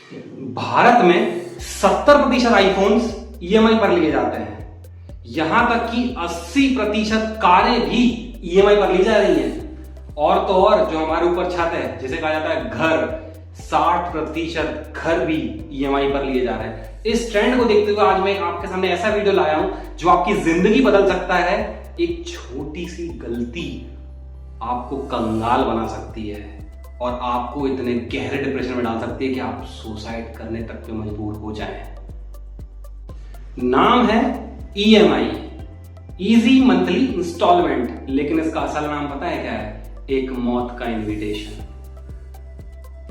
भारत में 70% iPhones EMI पर लिए जाते हैं। यहां तक कि 80% कारें भी ईएमआई पर ली जा रही हैं। और तो और जो हमारे ऊपर छत है, जिसे कहा जाता है घर, 60% घर भी ईएमआई पर लिए जा रहे हैं। इस ट्रेंड को देखते हुए आज मैं आपके सामने ऐसा वीडियो लाया हूं जो आपकी जिंदगी बदल सकता है। एक छोटी सी गलती आपको कंगाल बना सकती है और आपको इतने गहरे डिप्रेशन में डाल सकती है कि आप सुसाइड करने तक पे मजबूर हो जाएं। नाम है ईएमआई, इजी मंथली इंस्टॉलमेंट, लेकिन इसका असल नाम पता है क्या है? एक मौत का इनविटेशन।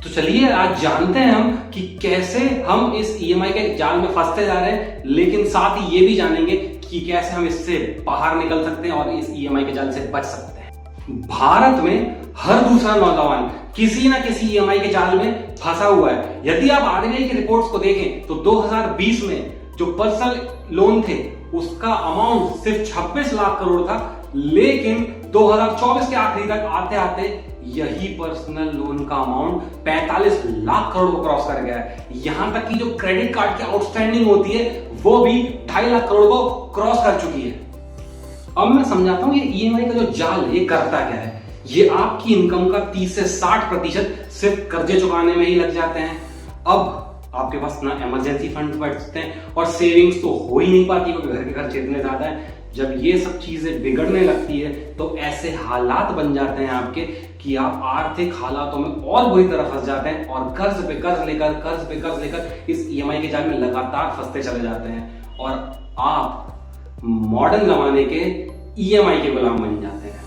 तो चलिए आज जानते हैं हम कि कैसे हम इस ईएमआई के जाल में फंसते जा रहे हैं, लेकिन साथ ही ये भी जानेंगे कि कैसे हम इससे बाहर निकल सकते हैं और इस ईएमआई के जाल से बच सकते हैं। भारत में हर दूसरा नौजवान किसी ना किसी ईएमआई के जाल में फंसा हुआ है। यदि आप आरबीआई की रिपोर्ट्स को देखें तो 2020 में जो पर्सनल लोन थे उसका अमाउंट सिर्फ 26 लाख करोड़ था, लेकिन 2024 के आखिरी तक आते आते यही पर्सनल लोन का अमाउंट 45 लाख करोड़ को क्रॉस कर गया है। यहां तक कि जो क्रेडिट कार्ड की आउटस्टैंडिंग होती है वो भी 2.5 लाख करोड़ को क्रॉस कर चुकी है। अब मैं समझाता हूं ये ईएमआई का जो जाल ये करता क्या है। ये आपकी इनकम का 30 से 60% सिर्फ कर्जे चुकाने में ही लग जाते हैं। अब आपके पास ना इमरजेंसी फंड बचते हैं और सेविंग्स तो हो ही नहीं पाती क्योंकि घर के खर्चे इतने ज्यादा हैं। जब ये सब चीजें बिगड़ने लगती है तो ऐसे हालात बन जाते हैं आपके कि आप आर्थिक हालातों में और बुरी तरह फंस जाते हैं और कर्ज पे कर्ज लेकर इस ईएमआई के जाल में लगातार फंसते चले जाते हैं और आप मॉडर्न जमाने के ईएमआई के गुलाम बन जाते हैं।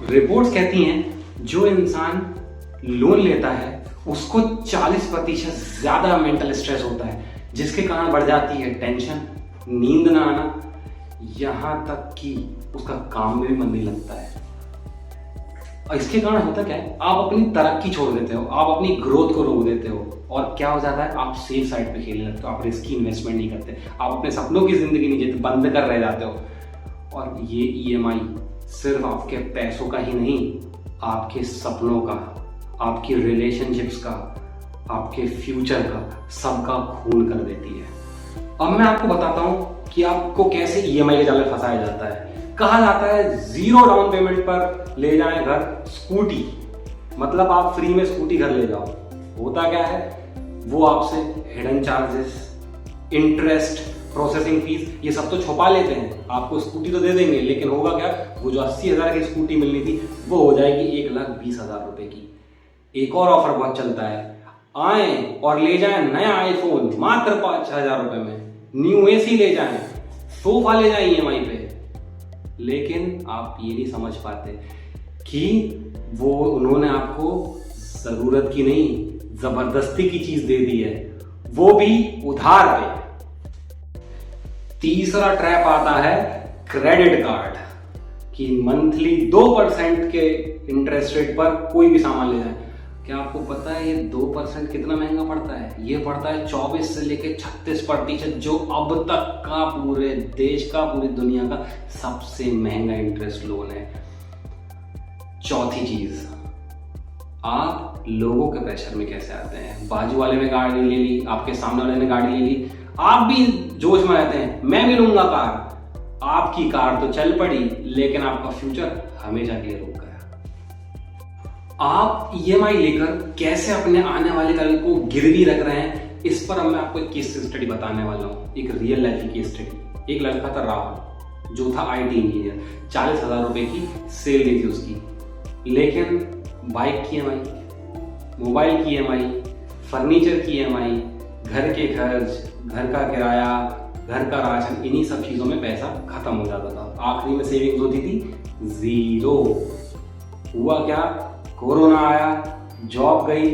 रिपोर्ट्स कहती हैं जो इंसान लोन लेता है उसको 40% ज्यादा मेंटल स्ट्रेस होता है, जिसके कारण बढ़ जाती है टेंशन, नींद ना आना, यहां तक कि उसका काम में भी मन नहीं लगता है। और इसके कारण होता क्या है, आप अपनी तरक्की छोड़ देते हो, आप अपनी ग्रोथ को रोक देते हो और क्या हो जाता है, आप सेफ साइड पे खेलने लगते हो, आप रिस्की इन्वेस्टमेंट नहीं करते, आप अपने सपनों की जिंदगी नहीं जीते, बंद कर रह जाते हो। और ये ईएमआई सिर्फ आपके पैसों का ही नहीं, आपके सपनों का, आपकी रिलेशनशिप्स का, आपके फ्यूचर का, सबका खून कर देती है। अब मैं आपको बताता हूं कि आपको कैसे ईएमआई के जाल में फंसाया जाता है। कहा जाता है 0 डाउन पेमेंट पर ले जाएं घर स्कूटी, मतलब आप फ्री में स्कूटी घर ले जाओ। होता क्या है, वो आपसे hidden charges, interest, processing fees ये सब तो छुपा लेते हैं। आपको स्कूटी तो दे देंगे, लेकिन होगा क्या, वो जो 80,000 की स्कूटी मिलनी थी वो हो जाएगी 1,20,000 रुपए की। एक और ऑफर बहुत चलता है, आए और ले जाएं नया आईफोन मात्र 5,000 रुपए में, न्यू एसी ले जाएं, सोफा ले जाएं ईएमआई पे। लेकिन आप ये नहीं समझ पाते कि वो उन्होंने आपको जरूरत की नहीं, जबरदस्ती की चीज दे दी है, वो भी उधार पे। तीसरा ट्रैप आता है क्रेडिट कार्ड, कि मंथली 2% के इंटरेस्ट रेट पर कोई भी सामान ले जाए। क्या आपको पता है ये 2% कितना महंगा पड़ता है? ये पड़ता है 24 से लेकर 36%, जो अब तक का पूरे देश का, पूरी दुनिया का सबसे महंगा इंटरेस्ट लोन है। चौथी चीज, आप लोगों के प्रेशर में कैसे आते हैं। बाजू वाले ने गाड़ी ले ली, आपके सामने वाले ने गाड़ी ले ली, आप भी जोश में रहते हैं, मैं भी लूंगा कार। आपकी कार तो चल पड़ी, लेकिन आपका फ्यूचर हमेशा के लिए रुक गया। आप ईएमआई लेकर कैसे अपने आने वाले कल को गिरवी रख रहे हैं, इस पर मैं आपको एक केस स्टडी बताने वाला हूं, एक रियल लाइफ की केस स्टडी। एक लड़का था राहुल, जो था आईटी इंजीनियर, 40,000 रुपए की सैलरी थी उसकी, लेकिन बाइक की ईएमआई, मोबाइल की ईएमआई, फर्नीचर की ईएमआई, घर के खर्च, घर का किराया, घर का राशन, इन्हीं सब चीजों में पैसा खत्म हो जाता था। आखिरी में सेविंग्स होती थी 0। हुआ क्या, कोरोना आया, जॉब गई,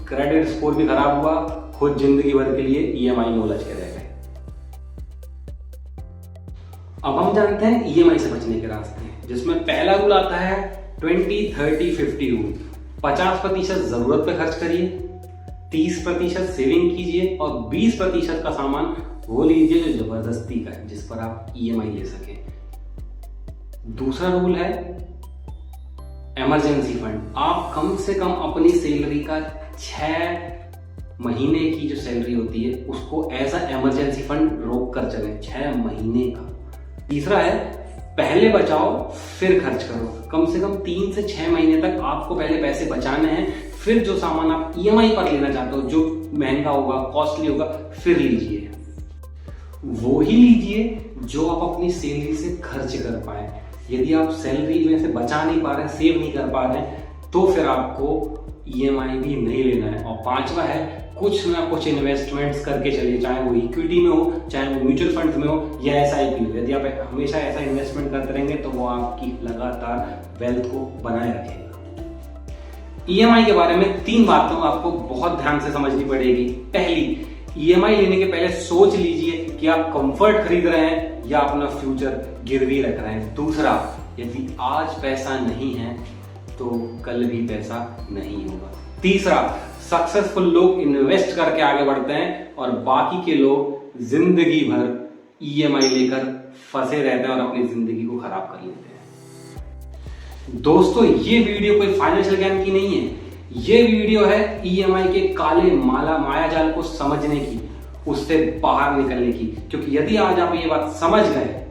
क्रेडिट स्कोर भी खराब हुआ, खुद जिंदगी भर के लिए ईएमआई में उलझ के रह गए। अब हम जानते हैं ईएमआई से बचने के रास्ते, जिसमें पहला रूल आता है 20-30-50 रूल। 50% जरूरत पे खर्च करिए, 30% सेविंग कीजिए और 20% का सामान वो लीजिए जो जबरदस्ती का है, जिस पर आप ईएमआई ले सके। दूसरा रूल है इमरजेंसी फंड। आप कम से कम अपनी सैलरी का 6 महीने की जो सैलरी होती है उसको एज अ इमरजेंसी फंड रोक कर चलें 6 महीने का। तीसरा है पहले बचाओ फिर खर्च करो। कम से कम 3 से 6 महीने तक आपको पहले पैसे बचाने हैं, फिर जो सामान आप ईएमआई पर लेना चाहते हो जो महंगा होगा, कॉस्टली होगा, फिर लीजिए। वो ही लीजिए जो आप अपनी सैलरी से खर्च कर पाए। यदि आप सैलरी में से बचा नहीं पा रहे, सेव नहीं कर पा रहे तो फिर आपको ईएमआई भी नहीं लेना है। और पांचवा है कुछ ना कुछ इन्वेस्टमेंट्स करके चलिए, चाहे वो इक्विटी में हो, चाहे वो म्यूचुअल फंड्स में हो या एसआईपी हो। यदि आप हमेशा ऐसा इन्वेस्टमेंट करते रहेंगे तो वो आपकी लगातार वेल्थ को बनाए रखेगा। ईएमआई के बारे में 3 बातों आपको बहुत ध्यान से समझनी पड़ेगी। पहली, ईएमआई लेने के पहले सोच लीजिए कि आप कंफर्ट खरीद रहे हैं या अपना फ्यूचर गिरवी रख रहे हैं। दूसरा, यदि आज पैसा नहीं है तो कल भी पैसा नहीं होगा। तीसरा, सक्सेसफुल लोग इन्वेस्ट करके आगे बढ़ते हैं और बाकी के लोग जिंदगी भर ईएमआई लेकर फंसे रहते हैं और अपनी जिंदगी को खराब कर लेते हैं। दोस्तों, ये वीडियो कोई फाइनेंशियल ज्ञान की नहीं है, ये वीडियो है ईएमआई के काले मायाजाल को समझने की, उससे बाहर निकलने की। क्योंकि यदि आज आप ये बात समझ गए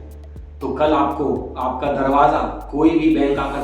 तो कल आपको आपका दरवाजा कोई भी बैंक आकर